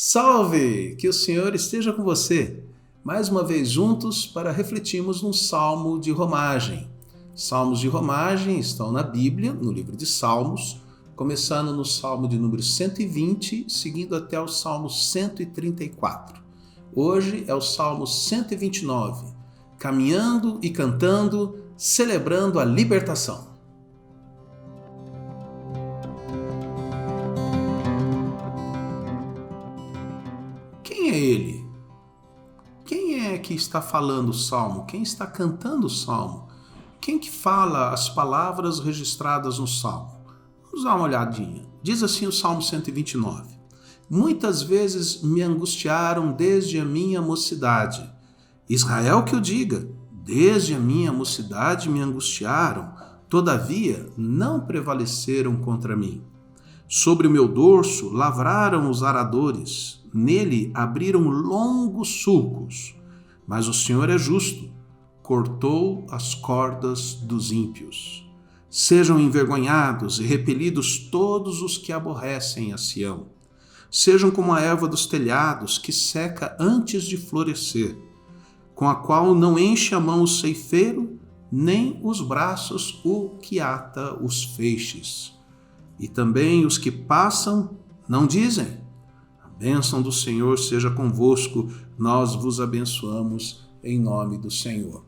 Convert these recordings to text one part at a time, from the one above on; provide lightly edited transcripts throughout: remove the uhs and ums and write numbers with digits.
Salve! Que o Senhor esteja com você. Mais uma vez juntos para refletirmos num salmo de romagem. Salmos de romagem estão na Bíblia, no livro de Salmos, começando no Salmo de número 120, seguindo até o Salmo 134. Hoje é o Salmo 129, caminhando e cantando, celebrando a libertação. Quem é ele? Quem é que está falando o salmo? Quem está cantando o salmo? Quem que fala as palavras registradas no salmo? Vamos dar uma olhadinha. Diz assim o Salmo 129. Muitas vezes me angustiaram desde a minha mocidade. Israel que o diga, desde a minha mocidade me angustiaram, todavia não prevaleceram contra mim. Sobre o meu dorso lavraram os aradores, nele abriram longos sulcos. Mas o Senhor é justo, cortou as cordas dos ímpios. Sejam envergonhados e repelidos todos os que aborrecem a Sião. Sejam como a erva dos telhados, que seca antes de florescer, com a qual não enche a mão o ceifeiro, nem os braços o que ata os feixes. E também os que passam não dizem: a bênção do Senhor seja convosco, nós vos abençoamos em nome do Senhor.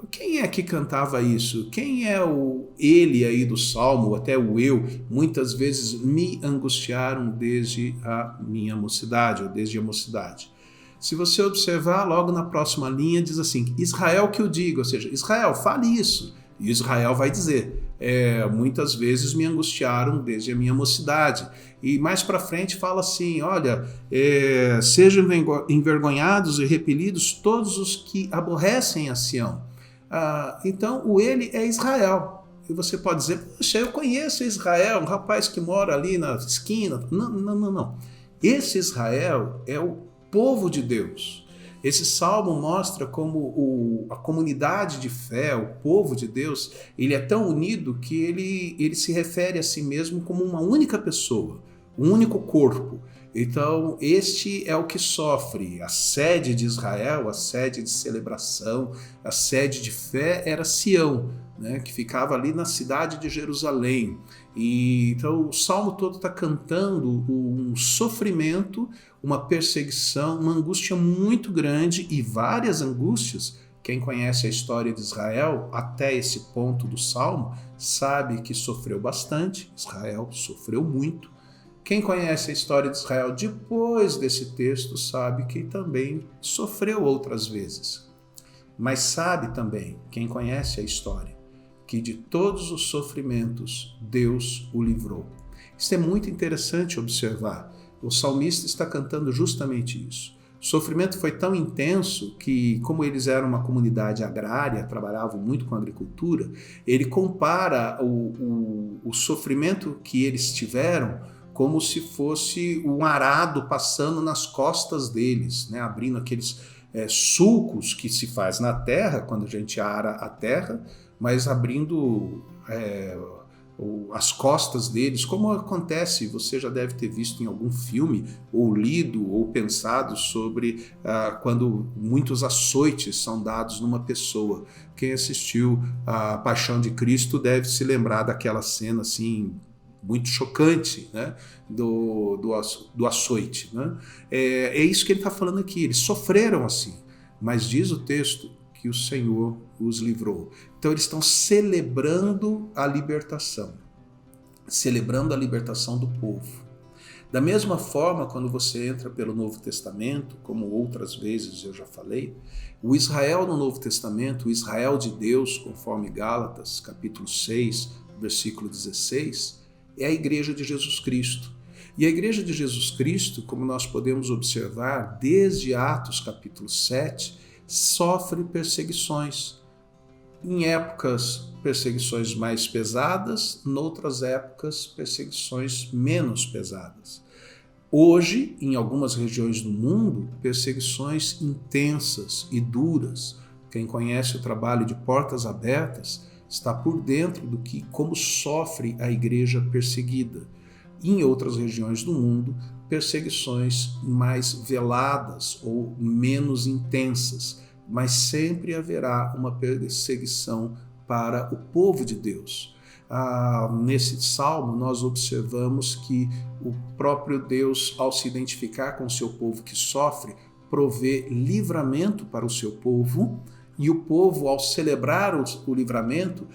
Quem é que cantava isso? Quem é o ele aí do Salmo, até o eu? Muitas vezes me angustiaram desde a minha mocidade, ou desde a mocidade. Se você observar, logo na próxima linha diz assim, Israel que o diga, ou seja, Israel, fale isso. E Israel vai dizer, muitas vezes me angustiaram desde a minha mocidade. E mais para frente fala assim, olha, sejam envergonhados e repelidos todos os que aborrecem a Sião. Então o ele é Israel. E você pode dizer, poxa, eu conheço Israel, um rapaz que mora ali na esquina. Não. Esse Israel é o povo de Deus. Esse salmo mostra como a comunidade de fé, o povo de Deus, ele é tão unido que ele se refere a si mesmo como uma única pessoa, um único corpo. Então, este é o que sofre. A sede de Israel, a sede de celebração, a sede de fé era Sião, né, que ficava ali na cidade de Jerusalém. E então o salmo todo está cantando um sofrimento, uma perseguição, uma angústia muito grande e várias angústias. Quem conhece a história de Israel até esse ponto do salmo sabe que sofreu bastante. Israel sofreu muito. Quem conhece a história de Israel depois desse texto sabe que também sofreu outras vezes. Mas sabe também, quem conhece a história, que de todos os sofrimentos Deus o livrou. Isso é muito interessante observar. O salmista está cantando justamente isso. O sofrimento foi tão intenso que, como eles eram uma comunidade agrária, trabalhavam muito com agricultura, ele compara o sofrimento que eles tiveram como se fosse um arado passando nas costas deles, né? Abrindo aqueles sulcos que se faz na terra, quando a gente ara a terra, mas abrindo as costas deles, como acontece, você já deve ter visto em algum filme, ou lido, ou pensado sobre quando muitos açoites são dados numa pessoa. Quem assistiu a Paixão de Cristo deve se lembrar daquela cena assim, muito chocante, né? do açoite. Né? É isso que ele está falando aqui, eles sofreram assim, mas diz o texto que o Senhor os livrou. Então eles estão celebrando a libertação do povo. Da mesma forma, quando você entra pelo Novo Testamento, como outras vezes eu já falei, o Israel no Novo Testamento, o Israel de Deus, conforme Gálatas, capítulo 6, versículo 16, é a Igreja de Jesus Cristo. E a Igreja de Jesus Cristo, como nós podemos observar, desde Atos capítulo 7, sofre perseguições. Em épocas, perseguições mais pesadas, noutras épocas, perseguições menos pesadas. Hoje, em algumas regiões do mundo, perseguições intensas e duras. Quem conhece o trabalho de Portas Abertas está por dentro do como sofre a igreja perseguida. Em outras regiões do mundo, perseguições mais veladas ou menos intensas, mas sempre haverá uma perseguição para o povo de Deus. Nesse salmo, nós observamos que o próprio Deus, ao se identificar com o seu povo que sofre, provê livramento para o seu povo, e o povo, ao celebrar o livramento,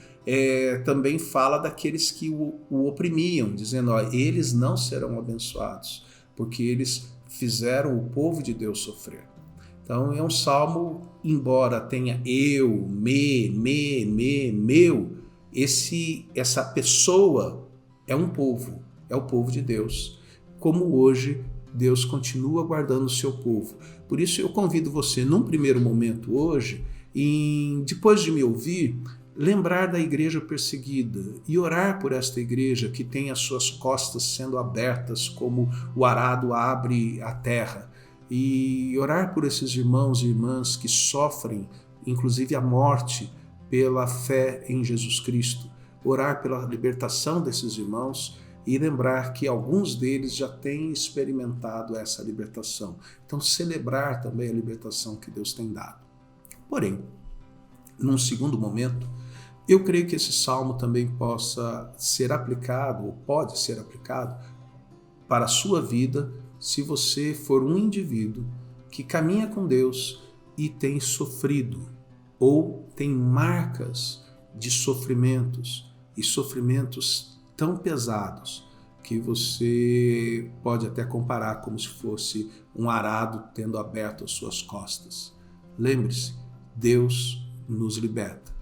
também fala daqueles que o oprimiam, dizendo, eles não serão abençoados, porque eles fizeram o povo de Deus sofrer. Então é um salmo, embora tenha eu, meu, essa pessoa é um povo, é o povo de Deus, como hoje Deus continua guardando o seu povo. Por isso eu convido você, num primeiro momento hoje, depois de me ouvir, lembrar da igreja perseguida e orar por esta igreja que tem as suas costas sendo abertas como o arado abre a terra, e orar por esses irmãos e irmãs que sofrem, inclusive a morte, pela fé em Jesus Cristo, orar pela libertação desses irmãos e lembrar que alguns deles já têm experimentado essa libertação. Então, celebrar também a libertação que Deus tem dado. Porém, num segundo momento, eu creio que esse salmo também possa ser aplicado, ou pode ser aplicado, para a sua vida, se você for um indivíduo que caminha com Deus e tem sofrido, ou tem marcas de sofrimentos, e sofrimentos tão pesados que você pode até comparar como se fosse um arado tendo aberto as suas costas. Lembre-se, Deus nos liberta.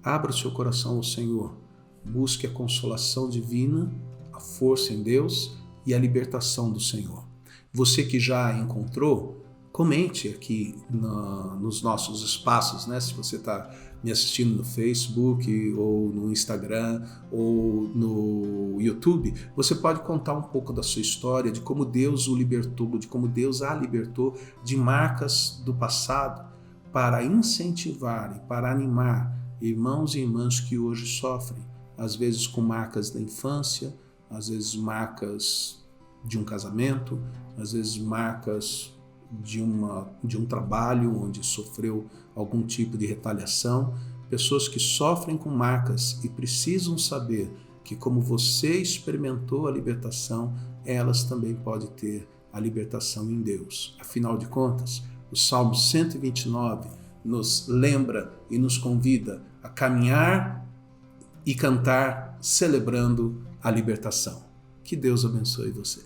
Abra o seu coração ao Senhor, busque a consolação divina, a força em Deus e a libertação do Senhor. Você que já encontrou, comente aqui nos nossos espaços, né? Se você está me assistindo no Facebook, ou no Instagram, ou no YouTube, você pode contar um pouco da sua história, de como Deus o libertou, de como Deus a libertou de marcas do passado, para incentivar e para animar irmãos e irmãs que hoje sofrem, às vezes com marcas da infância, às vezes marcas de um casamento, às vezes marcas de um trabalho onde sofreu algum tipo de retaliação, pessoas que sofrem com marcas e precisam saber que, como você experimentou a libertação, elas também podem ter a libertação em Deus. Afinal de contas, o Salmo 129 nos lembra e nos convida a caminhar e cantar celebrando a libertação. Que Deus abençoe você.